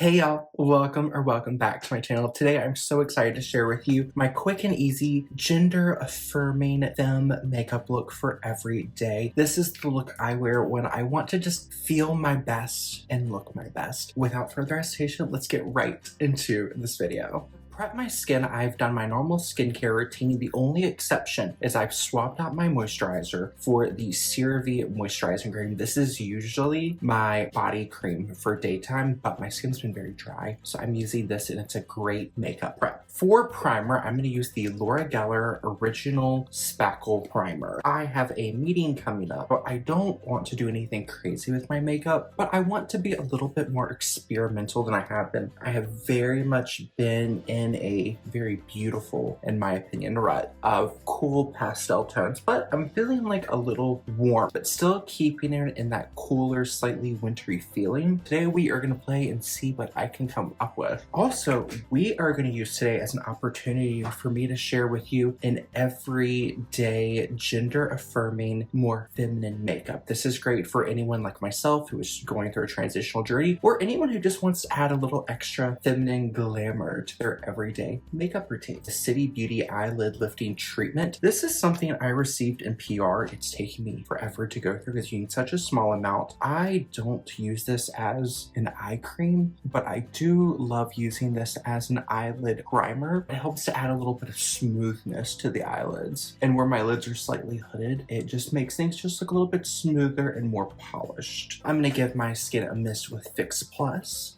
Hey y'all, welcome back to my channel. Today I'm so excited to share with you my quick and easy gender affirming femme makeup look for every day. This is the look I wear when I want to just feel my best and look my best. Without further hesitation, let's get right into this video. Prep my skin, I've done my normal skincare routine. The only exception is I've swapped out my moisturizer for the CeraVe moisturizing cream. This is usually my body cream for daytime, but my skin's been very dry, so I'm using this and it's a great makeup prep. For primer, I'm going to use the Laura Geller Original Spackle Primer. I have a meeting coming up, but I don't want to do anything crazy with my makeup, but I want to be a little bit more experimental than I have been. I have very much been in a very beautiful, in my opinion, rut of cool pastel tones, but I'm feeling like a little warm, but still keeping it in that cooler, slightly wintry feeling. Today we are going to play and see what I can come up with. Also, we are going to use today as an opportunity for me to share with you an everyday gender affirming, more feminine makeup. This is great for anyone like myself who is going through a transitional journey, or anyone who just wants to add a little extra feminine glamour to their everyday makeup routine. The City Beauty Eyelid Lifting Treatment. This is something I received in PR. It's taking me forever to go through because you need such a small amount. I don't use this as an eye cream, but I do love using this as an eyelid primer. It helps to add a little bit of smoothness to the eyelids. And where my lids are slightly hooded, it just makes things just look a little bit smoother and more polished. I'm gonna give my skin a mist with Fix Plus.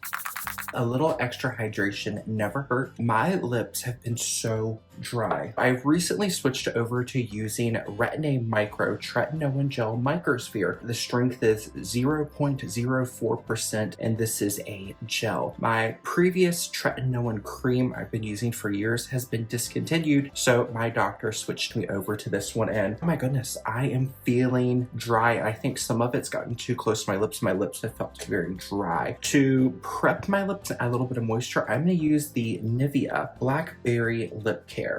A little extra hydration never hurt. My lips have been so dry. I've recently switched over to using Retin-A Micro Tretinoin Gel Microsphere. The strength is 0.04% and this is a gel. My previous Tretinoin cream I've been using for years has been discontinued, so my doctor switched me over to this one and oh my goodness, I am feeling dry. I think some of it's gotten too close to my lips. My lips have felt very dry. To prep my lips and add a little bit of moisture, I'm going to use the Nivea Blackberry Lip Care.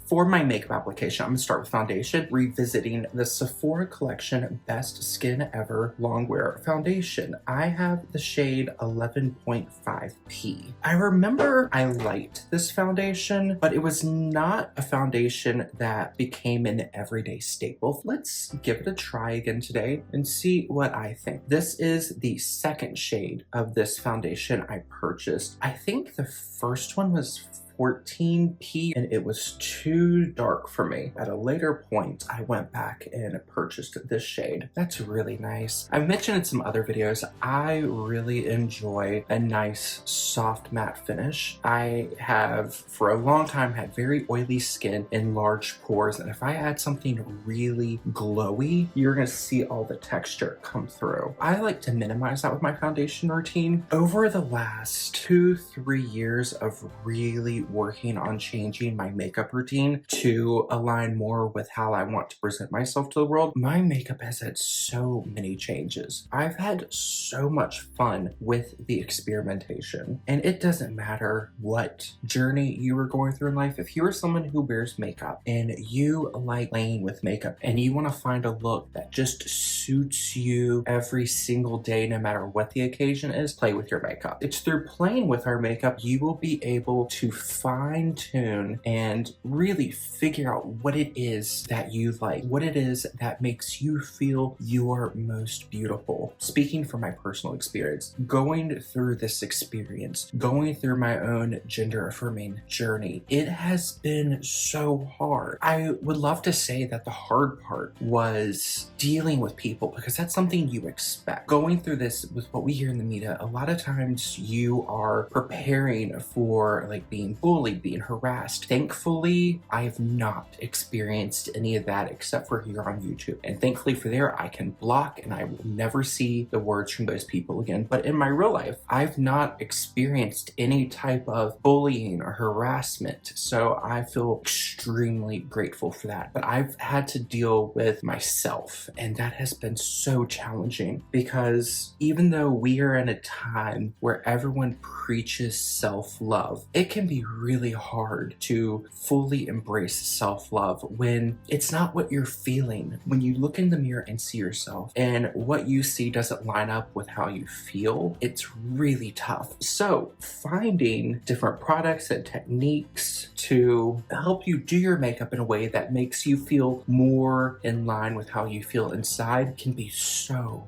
For my makeup application, I'm going to start with foundation, revisiting the Sephora Collection Best Skin Ever Longwear Foundation. I have the shade 11.5P. I remember I liked this foundation, but it was not a foundation that became an everyday staple. Let's give it a try again today and see what I think. This is the second shade of this foundation I purchased. I think the first one was 14P and it was too dark for me. At a later point, I went back and purchased this shade. That's really nice. I've mentioned in some other videos, I really enjoy a nice soft matte finish. I have for a long time had very oily skin and large pores, and if I add something really glowy, you're gonna see all the texture come through. I like to minimize that with my foundation routine. Over the last 2-3 years of really working on changing my makeup routine to align more with how I want to present myself to the world, my makeup has had so many changes. I've had so much fun with the experimentation, and it doesn't matter what journey you are going through in life. If you're someone who wears makeup and you like playing with makeup and you want to find a look that just suits you every single day, no matter what the occasion is, play with your makeup. It's through playing with our makeup you will be able to fine tune and really figure out what it is that you like, what it is that makes you feel your most beautiful. Speaking from my personal experience, going through this experience, going through my own gender affirming journey, it has been so hard. I would love to say that the hard part was dealing with people, because that's something you expect. Going through this with what we hear in the media, a lot of times you are preparing for like being bullied, being harassed. Thankfully, I have not experienced any of that except for here on YouTube. And thankfully for there, I can block and I will never see the words from those people again. But in my real life, I've not experienced any type of bullying or harassment. So I feel extremely grateful for that. But I've had to deal with myself, and that has been so challenging because even though we are in a time where everyone preaches self-love, it can be really hard to fully embrace self-love when it's not what you're feeling. When you look in the mirror and see yourself and what you see doesn't line up with how you feel, it's really tough. So finding different products and techniques to help you do your makeup in a way that makes you feel more in line with how you feel inside can be so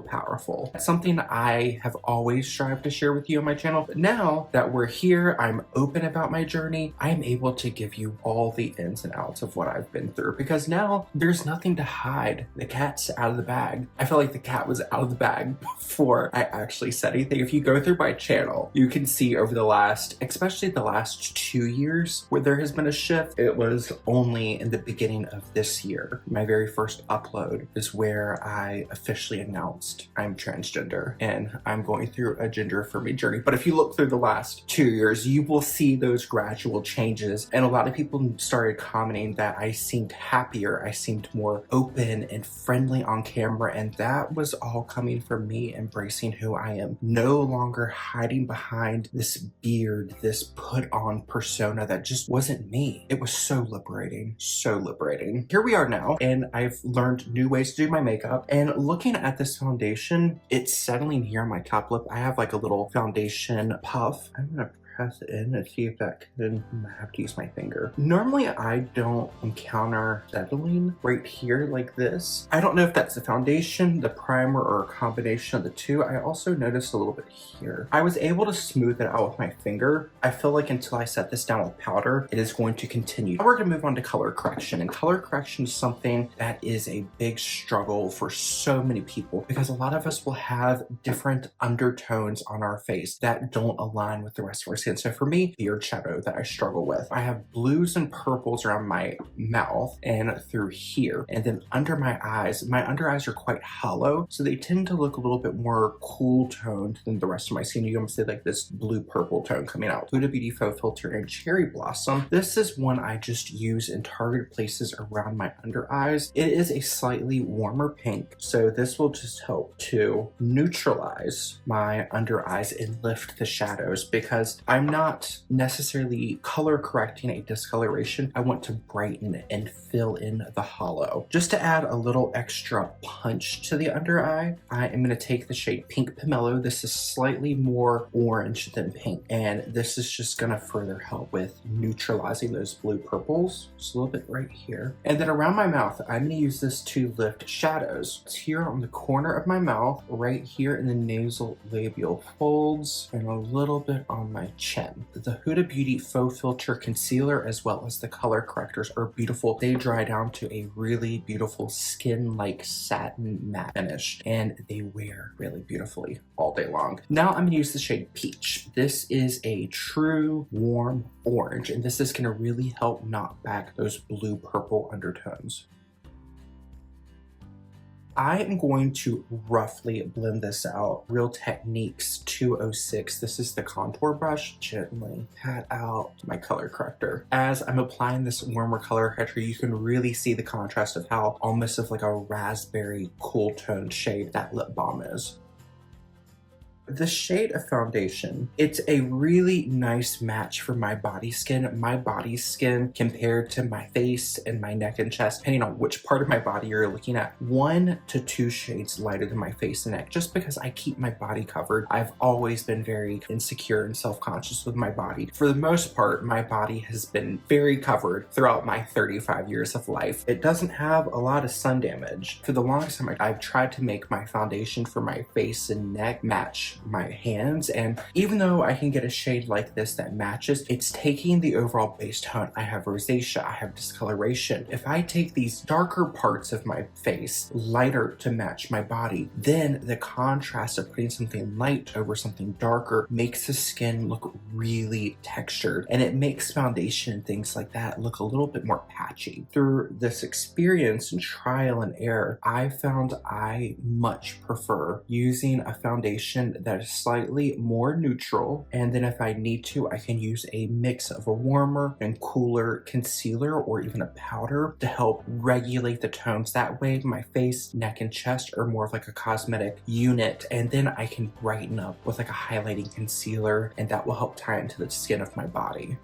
powerful. It's something I have always strived to share with you on my channel, but now that we're here, I'm open about my journey, I am able to give you all the ins and outs of what I've been through, because now there's nothing to hide. The cat's out of the bag. I feel like the cat was out of the bag before I actually said anything. If you go through my channel, you can see over the last, especially the last 2 years, where there has been a shift. It was only in the beginning of this year, my very first upload, is where I officially announced I'm transgender and I'm going through a gender-affirming journey. But if you look through the last 2 years, you will see those gradual changes. And a lot of people started commenting that I seemed happier, I seemed more open and friendly on camera, and that was all coming from me embracing who I am. No longer hiding behind this beard, this put-on persona that just wasn't me. It was so liberating, so liberating. Here we are now, and I've learned new ways to do my makeup, and looking at this foundation, it's settling here on my top lip. I have like a little foundation puff. I'm gonna press it in and see if that can, I have to use my finger. Normally I don't encounter settling right here like this. I don't know if that's the foundation, the primer, or a combination of the two. I also noticed a little bit here. I was able to smooth it out with my finger. I feel like until I set this down with powder, it is going to continue. Now we're gonna move on to color correction, and color correction is something that is a big struggle for so many people, because a lot of us will have different undertones on our face that don't align with the rest of our skin. So for me, beard shadow that I struggle with, I have blues and purples around my mouth and through here, and then under my eyes are quite hollow, so they tend to look a little bit more cool toned than the rest of my skin. You can see like this blue purple tone coming out. Huda Beauty FauxFilter and Cherry Blossom. This is one I just use in targeted places around my under eyes. It is a slightly warmer pink, so this will just help to neutralize my under eyes and lift the shadows, because I'm not necessarily color correcting a discoloration. I want to brighten and fill in the hollow. Just to add a little extra punch to the under eye, I am going to take the shade Pink Pomelo. This is slightly more orange than pink, and this is just going to further help with neutralizing those blue purples. Just a little bit right here. And then around my mouth, I'm going to use this to lift shadows. It's here on the corner of my mouth, right here in the nasal labial folds, and a little bit on my chin. The Huda Beauty FauxFilter concealer as well as the color correctors are beautiful. They dry down to a really beautiful skin-like satin matte finish, and they wear really beautifully all day long. Now I'm going to use the shade Peach. This is a true warm orange, and this is going to really help knock back those blue-purple undertones. I am going to roughly blend this out. Real Techniques 206. This is the contour brush. Gently pat out my color corrector. As I'm applying this warmer color corrector, you can really see the contrast of how almost of like a raspberry cool toned shade that lip balm is. The shade of foundation, it's a really nice match for my body skin. My body skin compared to my face and my neck and chest, depending on which part of my body you're looking at, 1 to 2 shades lighter than my face and neck, just because I keep my body covered. I've always been very insecure and self-conscious with my body. For the most part, my body has been very covered throughout my 35 years of life. It doesn't have a lot of sun damage. For the longest time, I've tried to make my foundation for my face and neck match my hands, and even though I can get a shade like this that matches, it's taking the overall base tone. I have rosacea, I have discoloration. If I take these darker parts of my face lighter to match my body, then the contrast of putting something light over something darker makes the skin look really textured, and it makes foundation and things like that look a little bit more patchy. Through this experience and trial and error, I found I much prefer using a foundation that is slightly more neutral. And then if I need to, I can use a mix of a warmer and cooler concealer or even a powder to help regulate the tones. That way my face, neck, and chest are more of like a cosmetic unit. And then I can brighten up with like a highlighting concealer, and that will help tie into the skin of my body.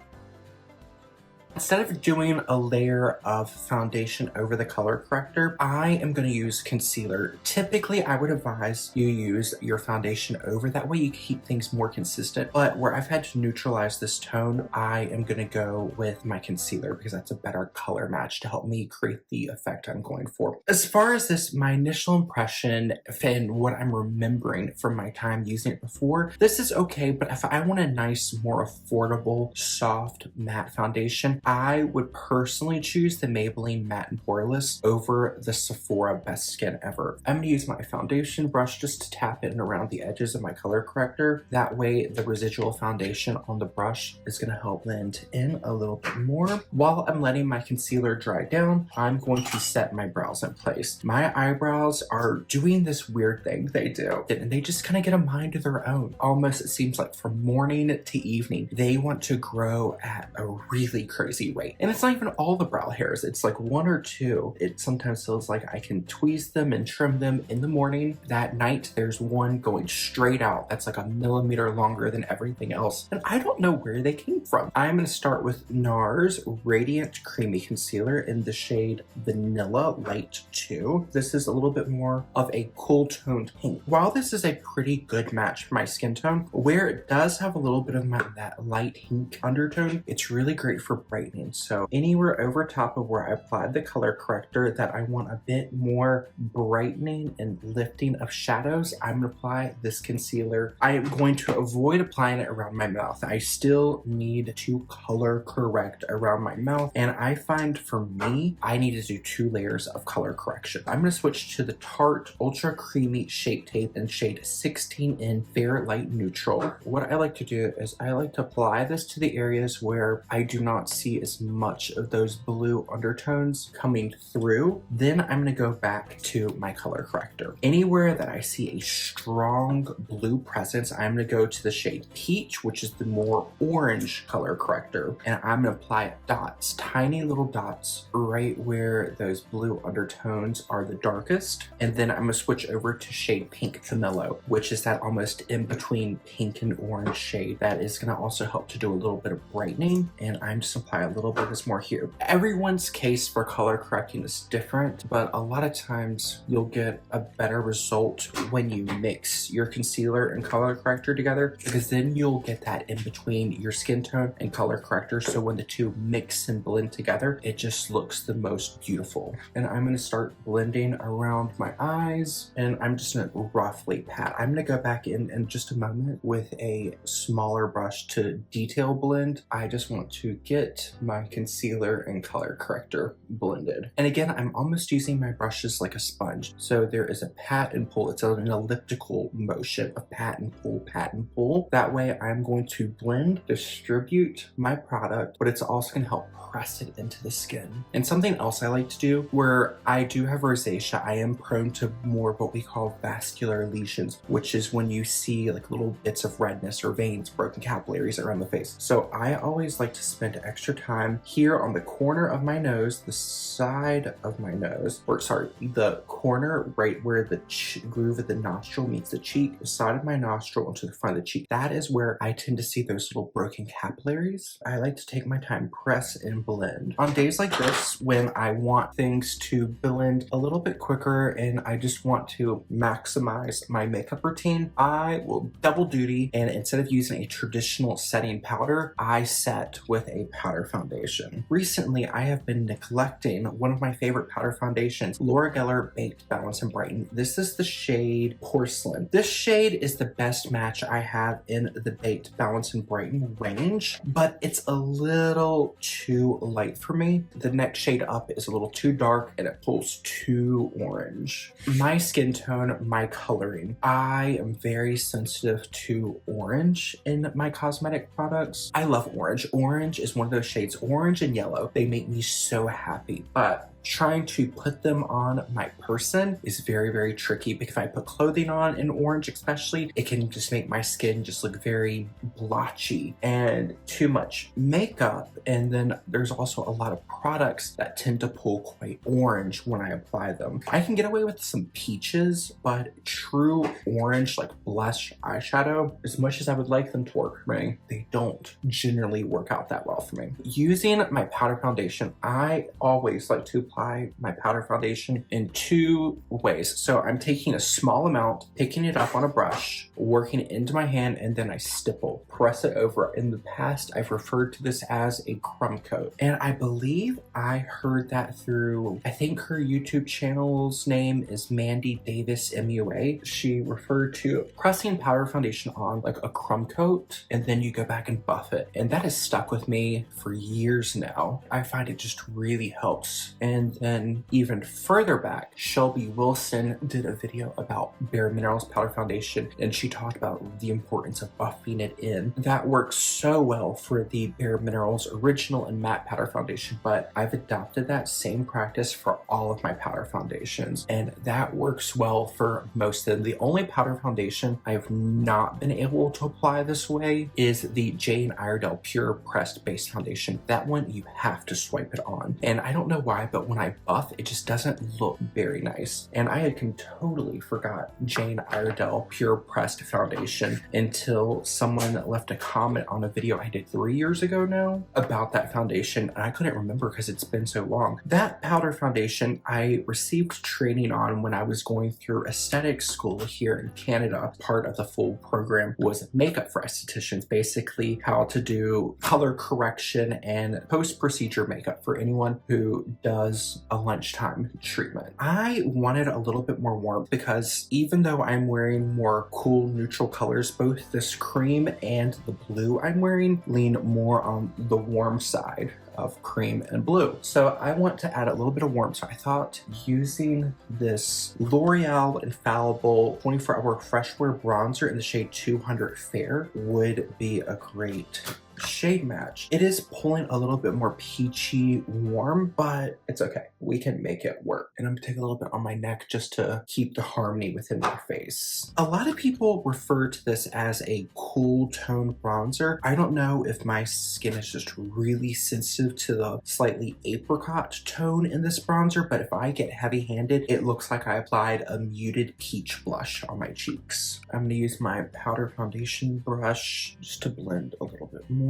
Instead of doing a layer of foundation over the color corrector, I am going to use concealer. Typically, I would advise you use your foundation over. That way you keep things more consistent. But where I've had to neutralize this tone, I am going to go with my concealer because that's a better color match to help me create the effect I'm going for. As far as this, my initial impression and what I'm remembering from my time using it before, this is okay. But if I want a nice, more affordable, soft matte foundation, I would personally choose the Maybelline Matte and Poreless over the Sephora Best Skin Ever. I'm going to use my foundation brush just to tap in around the edges of my color corrector. That way the residual foundation on the brush is going to help blend in a little bit more. While I'm letting my concealer dry down, I'm going to set my brows in place. My eyebrows are doing this weird thing they do, and they just kind of get a mind of their own. Almost, it seems like from morning to evening, they want to grow at a really crazy rate. And it's not even all the brow hairs, it's like one or two. It sometimes feels like I can tweeze them and trim them in the morning. That night there's one going straight out that's like a millimeter longer than everything else, and I don't know where they came from. I'm going to start with NARS Radiant Creamy Concealer in the shade Vanilla Light 2. This is a little bit more of a cool toned pink. While this is a pretty good match for my skin tone, where it does have a little bit of that light pink undertone, it's really great for brightening. So anywhere over top of where I applied the color corrector that I want a bit more brightening and lifting of shadows, I'm going to apply this concealer. I am going to avoid applying it around my mouth. I still need to color correct around my mouth, and I find for me, I need to do 2 layers of color correction. I'm going to switch to the Tarte Ultra Creamy Shape Tape in shade 16 in Fair Light Neutral. What I like to do is I like to apply this to the areas where I do not see as much of those blue undertones coming through. Then I'm going to go back to my color corrector. Anywhere that I see a strong blue presence, I'm going to go to the shade Peach, which is the more orange color corrector, and I'm going to apply dots, tiny little dots right where those blue undertones are the darkest. And then I'm going to switch over to shade Pink Pomelo, which is that almost in between pink and orange shade that is going to also help to do a little bit of brightening. And I'm just applying a little bit of this more here. Everyone's case for color correcting is different, but a lot of times you'll get a better result when you mix your concealer and color corrector together, because then you'll get that in between your skin tone and color corrector. So when the two mix and blend together, it just looks the most beautiful. And I'm going to start blending around my eyes, and I'm just going to roughly pat. I'm going to go back in just a moment with a smaller brush to detail blend. I just want to get my concealer and color corrector blended. And again, I'm almost using my brushes like a sponge. So there is a pat and pull. It's an elliptical motion of pat and pull, pat and pull. That way I'm going to blend, distribute my product, but it's also going to help press it into the skin. And something else I like to do, where I do have rosacea, I am prone to more what we call vascular lesions, which is when you see like little bits of redness or veins, broken capillaries around the face. So I always like to spend extra time here on the corner of my nose, the side of my nose, or sorry, the corner right where the groove of the nostril meets the cheek, the side of my nostril into the front of the cheek. That is where I tend to see those little broken capillaries. I like to take my time, press and blend. On days like this, when I want things to blend a little bit quicker and I just want to maximize my makeup routine, I will double duty, and instead of using a traditional setting powder, I set with a powder foundation. Recently, I have been neglecting one of my favorite powder foundations, Laura Geller Baked Balance-n-Brighten. This is the shade Porcelain. This shade is the best match I have in the Baked Balance-n-Brighten range, but it's a little too light for me. The next shade up is a little too dark and it pulls too orange. My skin tone, my coloring, I am very sensitive to orange in my cosmetic products. I love orange. Orange is one of those shades, orange and yellow. They make me so happy, but trying to put them on my person is very, very tricky because if I put clothing on in orange especially, it can just make my skin just look very blotchy and too much makeup. And then there's also a lot of products that tend to pull quite orange when I apply them. I can get away with some peaches, but true orange like blush eyeshadow, as much as I would like them to work for me, they don't generally work out that well for me. Using my powder foundation, I always like to apply my powder foundation in two ways. So I'm taking a small amount, picking it up on a brush, working it into my hand, and then I stipple, press it over. In the past, I've referred to this as a crumb coat. And I believe I heard that through, I think her YouTube channel's name is Mandy Davis MUA. She referred to pressing powder foundation on like a crumb coat, and then you go back and buff it. And that has stuck with me for years now. I find it just really helps. And then even further back, Shelby Wilson did a video about bareMinerals powder foundation, and she talked about the importance of buffing it in. That works so well for the bareMinerals original and matte powder foundation, but I've adopted that same practice for all of my powder foundations, and that works well for most of them. The only powder foundation I have not been able to apply this way is the Jane Iredale Pure Pressed Base Foundation. That one, you have to swipe it on. And I don't know why, but when I buff, it just doesn't look very nice. And I had totally forgot Jane Iredale Pure Pressed Foundation until someone left a comment on a video I did 3 years ago now about that foundation, and I couldn't remember because it's been so long. That powder foundation I received training on when I was going through aesthetics school here in Canada. Part of the full program was makeup for estheticians, basically how to do color correction and post-procedure makeup for anyone who does a lunchtime treatment. I wanted a little bit more warmth because even though I'm wearing more cool neutral colors, both this cream and the blue I'm wearing lean more on the warm side of cream and blue. So I want to add a little bit of warmth. So I thought using this L'Oreal Infallible 24-Hour Fresh Wear Bronzer in the shade 200 Fair would be a great shade match. It is pulling a little bit more peachy warm, but it's okay. We can make it work. And I'm gonna take a little bit on my neck just to keep the harmony within my face. A lot of people refer to this as a cool tone bronzer. I don't know if my skin is just really sensitive to the slightly apricot tone in this bronzer, but if I get heavy-handed, it looks like I applied a muted peach blush on my cheeks. I'm gonna use my powder foundation brush just to blend a little bit more.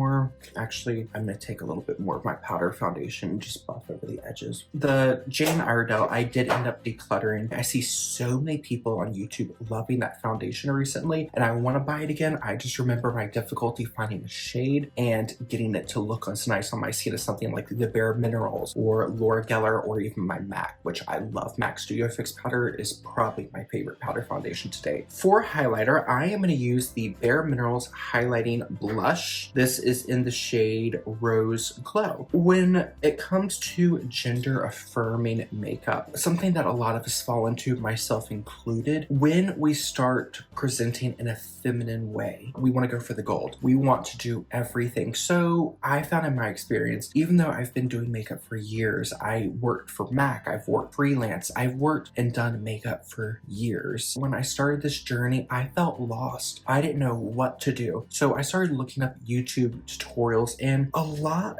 Actually, I'm going to take a little bit more of my powder foundation and just buff over the edges. The Jane Iredale, I did end up decluttering. I see so many people on YouTube loving that foundation recently, and I want to buy it again. I just remember my difficulty finding a shade and getting it to look as nice on my skin as something like the bareMinerals or Laura Geller or even my MAC, which I love. MAC Studio Fix powder is probably my favorite powder foundation today. For highlighter, I am going to use the bareMinerals Highlighting Blush. This is in the shade Rose Glow. When it comes to gender affirming makeup, something that a lot of us fall into, myself included, when we start presenting in a feminine way, we want to go for the gold. We want to do everything. So I found in my experience, even though I've been doing makeup for years, I worked for MAC, I've worked freelance, I've worked and done makeup for years. When I started this journey, I felt lost. I didn't know what to do. So I started looking up YouTube tutorials, and a lot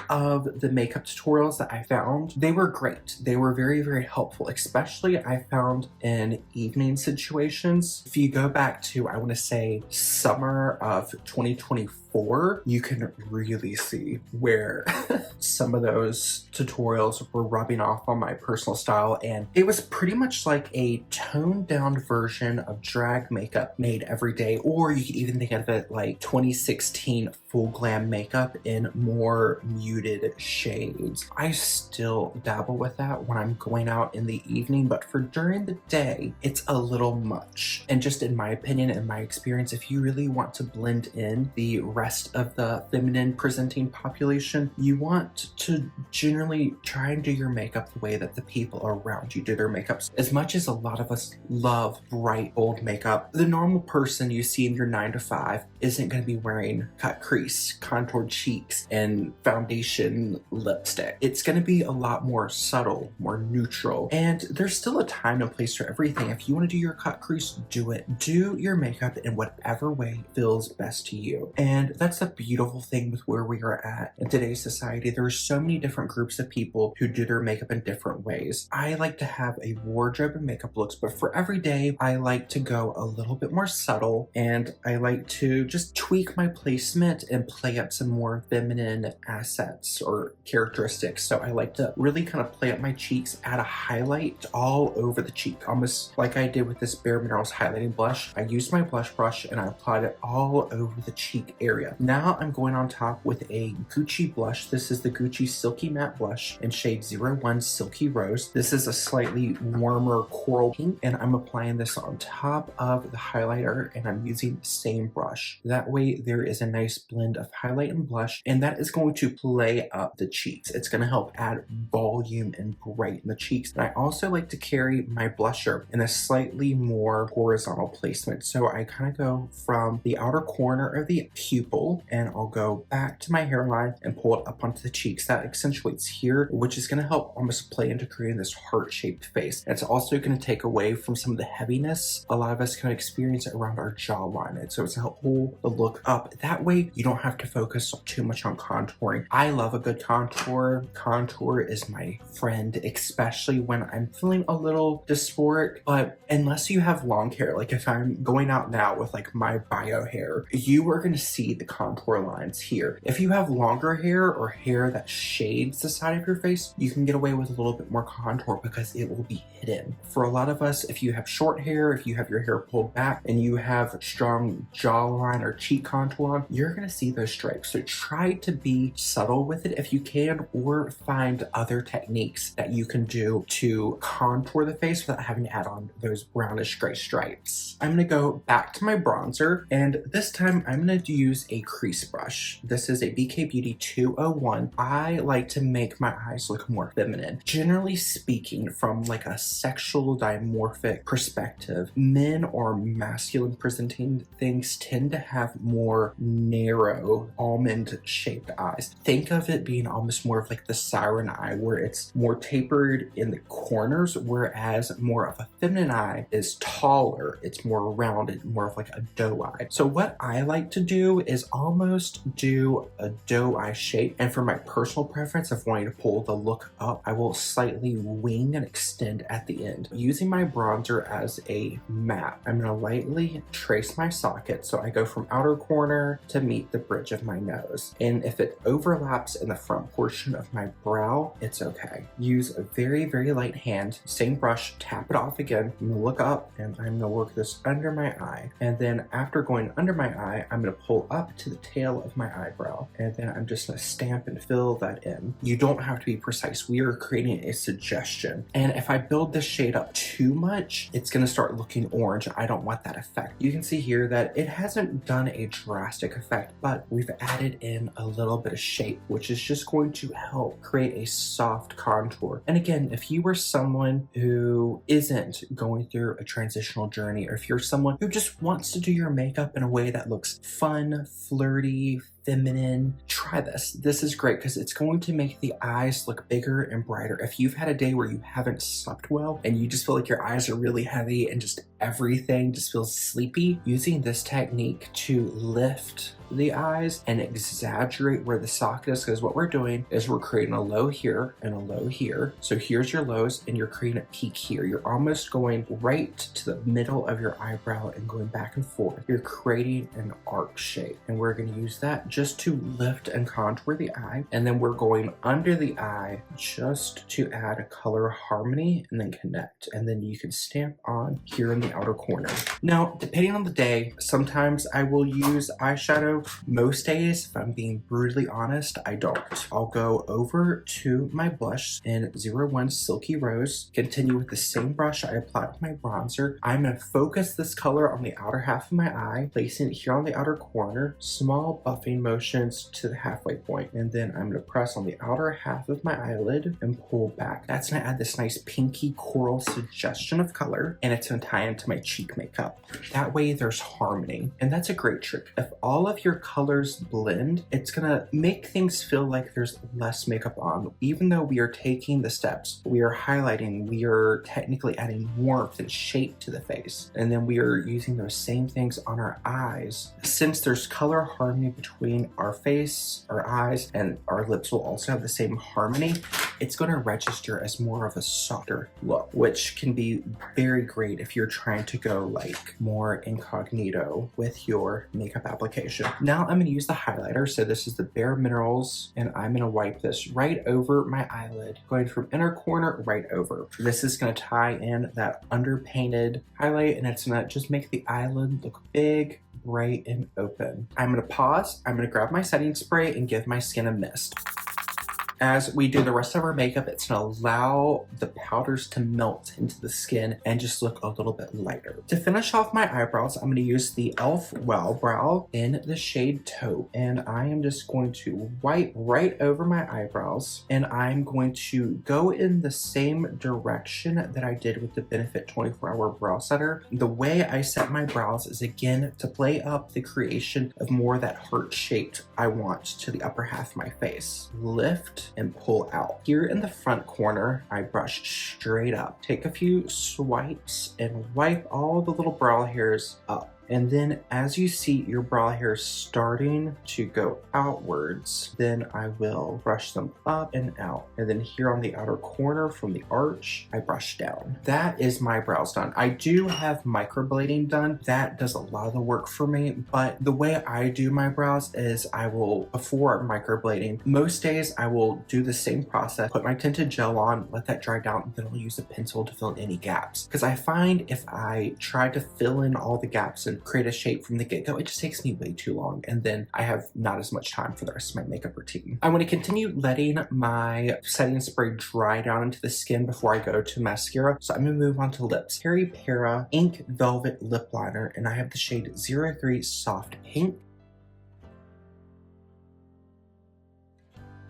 of the makeup tutorials that I found, they were great. They were very, very helpful, especially I found in evening situations. If you go back to, I want to say, summer of 2024, you can really see where some of those tutorials were rubbing off on my personal style, and it was pretty much like a toned down version of drag makeup made every day, or you could even think of it like 2016 full glam makeup in more muted shades. I still dabble with that when I'm going out in the evening, but for during the day, it's a little much. And just in my opinion and my experience, if you really want to blend in the rest of the feminine presenting population, you want to generally try and do your makeup the way that the people around you do their makeup. As much as a lot of us love bright, bold makeup, the normal person you see in your 9 to 5 isn't going to be wearing cut crease, contoured cheeks, and foundation lipstick. It's going to be a lot more subtle, more neutral, and there's still a time and place for everything. If you want to do your cut crease, do it. Do your makeup in whatever way feels best to you. And that's the beautiful thing with where we are at in today's society. There are so many different groups of people who do their makeup in different ways. I like to have a wardrobe of makeup looks, but for every day, I like to go a little bit more subtle, and I like to just tweak my placement and play up some more feminine assets or characteristics. So I like to really kind of play up my cheeks, add a highlight all over the cheek, almost like I did with this bareMinerals highlighting blush. I used my blush brush and I applied it all over the cheek area. Now I'm going on top with a Gucci blush. This is the Gucci Silky Matte Blush in shade 01 Silky Rose. This is a slightly warmer coral pink, and I'm applying this on top of the highlighter, and I'm using the same brush. That way there is a nice blend of highlight and blush, and that is going to play up the cheeks. It's going to help add volume and brighten the cheeks. And I also like to carry my blusher in a slightly more horizontal placement. So I kind of go from the outer corner of the pupil, and I'll go back to my hairline and pull it up onto the cheeks. That accentuates here, which is going to help almost play into creating this heart-shaped face. It's also going to take away from some of the heaviness a lot of us can experience around our jawline. And so it's to help pull the look up. That way you don't have to focus too much on contouring. I love a good contour. Contour is my friend, especially when I'm feeling a little dysphoric. But unless you have long hair, like if I'm going out now with like my bio hair, you are going to see the contour lines here. If you have longer hair or hair that shades the side of your face, you can get away with a little bit more contour because it will be hidden. For a lot of us, if you have short hair, if you have your hair pulled back and you have strong jawline or cheek contour on, you're going to see those stripes. So try to be subtle with it if you can, or find other techniques that you can do to contour the face without having to add on those brownish gray stripes. I'm going to go back to my bronzer, and this time I'm going to use a crease brush. This is a BK Beauty 201. I like to make my eyes look more feminine. Generally speaking, from like a sexual dimorphic perspective, men or masculine presenting things tend to have more narrow almond shaped eyes. Think of it being almost more of like the siren eye, where it's more tapered in the corners, whereas more of a feminine eye is taller, it's more rounded, more of like a doe eye. So what I like to do is almost do a doe eye shape, and for my personal preference of wanting to pull the look up, I will slightly wing and extend at the end. Using my bronzer as a map, I'm going to lightly trace my socket so I go from outer corner to meet the bridge of my nose. And if it overlaps in the front portion of my brow, it's okay. Use a very, very light hand, same brush, tap it off again. I'm going to look up and I'm going to work this under my eye. And then after going under my eye, I'm going to pull up to the tail of my eyebrow. And then I'm just going to stamp and fill that in. You don't have to be precise. We are creating a suggestion. And if I build this shade up too much, it's going to start looking orange. I don't want that effect. You can see here that it hasn't done a drastic effect, but we've added in a little bit of shape, which is just going to help create a soft contour. And again, if you are someone who isn't going through a transitional journey, or if you're someone who just wants to do your makeup in a way that looks fun, flirty, feminine, try this. This is great because it's going to make the eyes look bigger and brighter. If you've had a day where you haven't slept well and you just feel like your eyes are really heavy and just everything just feels sleepy, using this technique to lift the eyes and exaggerate where the socket is, because what we're doing is we're creating a low here and a low here. So here's your lows and you're creating a peak here. You're almost going right to the middle of your eyebrow and going back and forth. You're creating an arc shape, and we're going to use that just to lift and contour the eye. And then we're going under the eye just to add color harmony and then connect. And then you can stamp on here in the outer corner. Now, depending on the day, sometimes I will use eyeshadow. Most days, if I'm being brutally honest, I don't. I'll go over to my blush in 01 Silky Rose, continue with the same brush I applied with my bronzer. I'm going to focus this color on the outer half of my eye, placing it here on the outer corner, small buffing motions to the halfway point, and then I'm going to press on the outer half of my eyelid and pull back. That's going to add this nice pinky coral suggestion of color, and it's going to tie into my cheek makeup. That way there's harmony, and that's a great trick. If all of your colors blend, it's going to make things feel like there's less makeup on. Even though we are taking the steps, we are highlighting, we are technically adding warmth and shape to the face, and then we are using those same things on our eyes. Since there's color harmony between our face, our eyes, and our lips will also have the same harmony, it's going to register as more of a softer look, which can be very great if you're trying to go like more incognito with your makeup application. Now I'm going to use the highlighter. So this is the bareMinerals, and I'm going to wipe this right over my eyelid, going from inner corner right over. This is going to tie in that underpainted highlight, and it's going to just make the eyelid look big, bright, and open. I'm going to pause. I'm going to grab my setting spray and give my skin a mist. As we do the rest of our makeup, it's going to allow the powders to melt into the skin and just look a little bit lighter. To finish off my eyebrows, I'm going to use the e.l.f. Wow Brow in the shade Taupe, and I am just going to wipe right over my eyebrows, and I'm going to go in the same direction that I did with the Benefit 24-Hour Brow Setter. The way I set my brows is, again, to play up the creation of more of that heart-shaped I want to the upper half of my face. Lift and pull out. Here in the front corner, I brush straight up. Take a few swipes and wipe all the little brow hairs up. And then as you see your brow hairs starting to go outwards, then I will brush them up and out. And then here on the outer corner from the arch, I brush down. That is my brows done. I do have microblading done. That does a lot of the work for me, but the way I do my brows is I will, before microblading, most days I will do the same process, put my tinted gel on, let that dry down, and then I'll use a pencil to fill in any gaps. Because I find if I try to fill in all the gaps and create a shape from the get-go, it just takes me way too long, and then I have not as much time for the rest of my makeup routine. I want to continue letting my setting spray dry down into the skin before I go to mascara, so I'm going to move on to lips. Terry Para Ink Velvet Lip Liner, and I have the shade 03 Soft Pink.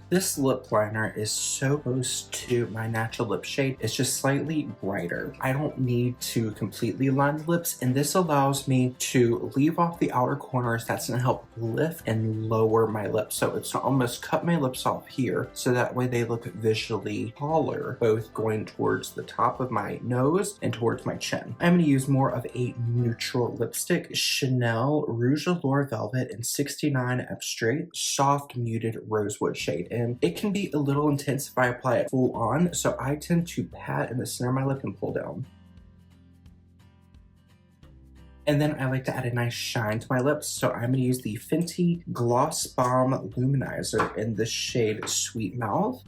This lip liner is so close to my natural lip shade. It's just slightly brighter. I don't need to completely line the lips, and this allows me to leave off the outer corners. That's gonna help lift and lower my lips. So it's almost cut my lips off here, so that way they look visually taller, both going towards the top of my nose and towards my chin. I'm gonna use more of a neutral lipstick, Chanel Rouge Allure Velvet in 69 F Straight, soft muted rosewood shade. And it can be a little intense if I apply it full on, so I tend to pat in the center of my lip and pull down. And then I like to add a nice shine to my lips, so I'm going to use the Fenty Gloss Bomb Luminizer in the shade Sweet Mouth.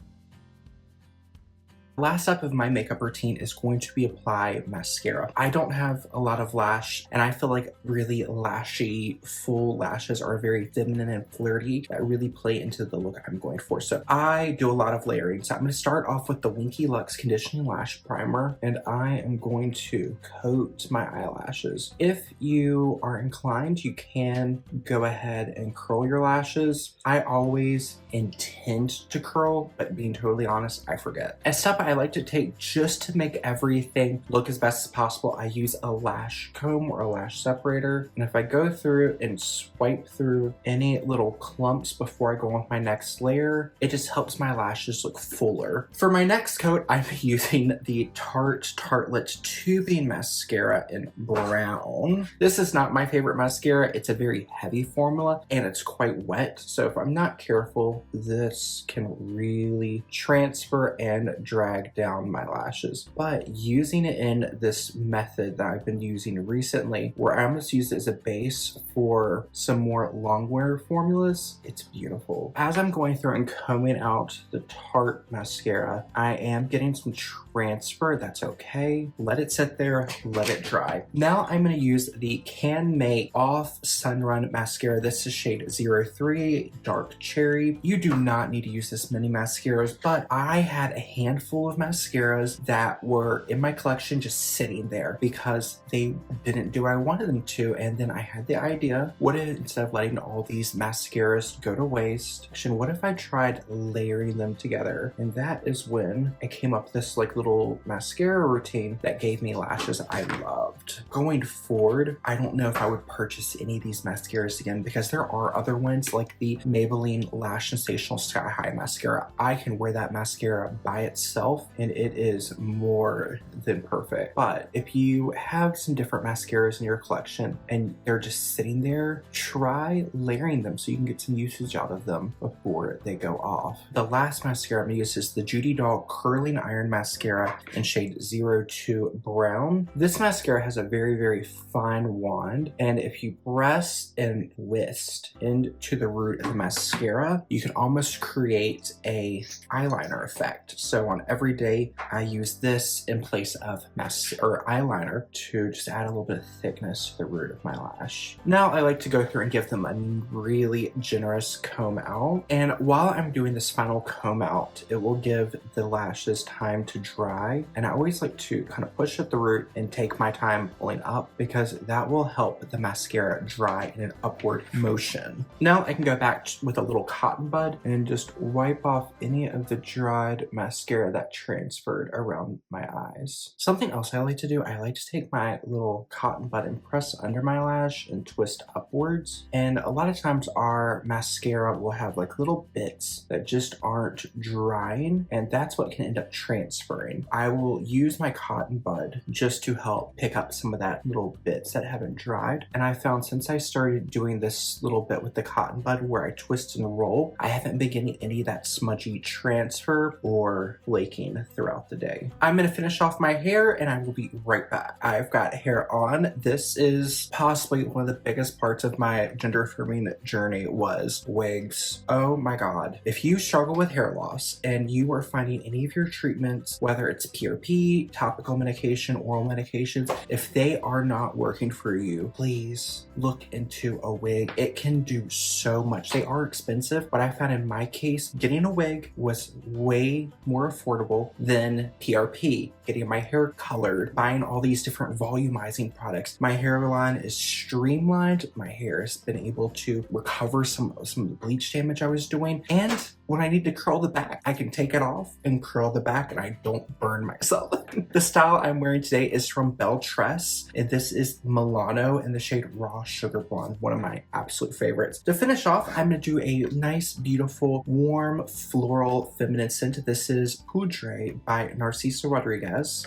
Last step of my makeup routine is going to be apply mascara. I don't have a lot of lash, and I feel like really lashy full lashes are very feminine and flirty that really play into the look I'm going for. So I do a lot of layering. So I'm going to start off with the Winky Lux Conditioning Lash Primer, and I am going to coat my eyelashes. If you are inclined, you can go ahead and curl your lashes. I always intend to curl, but being totally honest, I forget. A step I like to take just to make everything look as best as possible, I use a lash comb or a lash separator. And if I go through and swipe through any little clumps before I go on with my next layer, it just helps my lashes look fuller. For my next coat, I'm using the Tarte Tartelette Tubing Mascara in brown. This is not my favorite mascara. It's a very heavy formula and it's quite wet. So if I'm not careful, this can really transfer and drag drag down my lashes. But using it in this method that I've been using recently, where I almost use it as a base for some more long wear formulas, it's beautiful. As I'm going through and combing out the Tarte mascara, I am getting some transfer. That's okay. Let it sit there, let it dry. Now I'm going to use the Can Make Off-Surun mascara. This is shade 03 Dark Cherry. You do not need to use this many mascaras, but I had a handful of mascaras that were in my collection just sitting there because they didn't do what I wanted them to, and then I had the idea, what if instead of letting all these mascaras go to waste, what if I tried layering them together? And that is when I came up with this like little mascara routine that gave me lashes I loved. Going forward, I don't know if I would purchase any of these mascaras again because there are other ones like the Maybelline Lash Sensational Sky High mascara. I can wear that mascara by itself and it is more than perfect. But if you have some different mascaras in your collection and they're just sitting there, try layering them so you can get some usage out of them before they go off. The last mascara I'm gonna use is the Judy Doll Curling Iron Mascara in shade 02 Brown. This mascara has a very, very fine wand, and if you press and twist into the root of the mascara, you can almost create a eyeliner effect. So on every day, I use this in place of eyeliner to just add a little bit of thickness to the root of my lash. Now I like to go through and give them a really generous comb out, and while I'm doing this final comb out, it will give the lashes time to dry, and I always like to kind of push at the root and take my time pulling up because that will help the mascara dry in an upward motion. Now I can go back with a little cotton bud and just wipe off any of the dried mascara that transferred around my eyes. Something else I like to do, I like to take my little cotton bud and press under my lash and twist upwards, and a lot of times our mascara will have like little bits that just aren't drying, and that's what can end up transferring. I will use my cotton bud just to help pick up some of that little bits that haven't dried, and I found since I started doing this little bit with the cotton bud where I twist and roll, I haven't been getting any of that smudgy transfer or flaking throughout the day. I'm gonna finish off my hair and I will be right back. I've got hair on. This is possibly one of the biggest parts of my gender affirming journey was wigs. Oh my god. If you struggle with hair loss and you are finding any of your treatments, whether it's PRP, topical medication, oral medications, if they are not working for you, please look into a wig. It can do so much. They are expensive, but I found in my case, getting a wig was way more affordable than PRP, getting my hair colored, buying all these different volumizing products. My hairline is streamlined. My hair has been able to recover some of the bleach damage I was doing. And when I need to curl the back, I can take it off and curl the back and I don't burn myself. The style I'm wearing today is from Belle Tress, and this is Milano in the shade Raw Sugar Blonde, one of my absolute favorites. To finish off, I'm gonna do a nice, beautiful, warm, floral, feminine scent. This is Poudre by Narciso Rodriguez.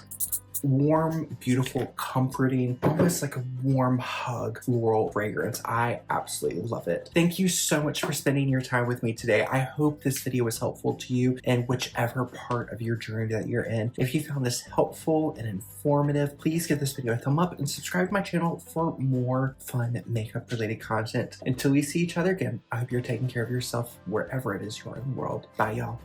Warm, beautiful, comforting, almost like a warm hug floral fragrance. I absolutely love it. Thank you so much for spending your time with me today. I hope this video was helpful to you in whichever part of your journey that you're in. If you found this helpful and informative, please give this video a thumb up and subscribe to my channel for more fun makeup related content. Until we see each other again, I hope you're taking care of yourself wherever it is you are in the world. Bye, y'all.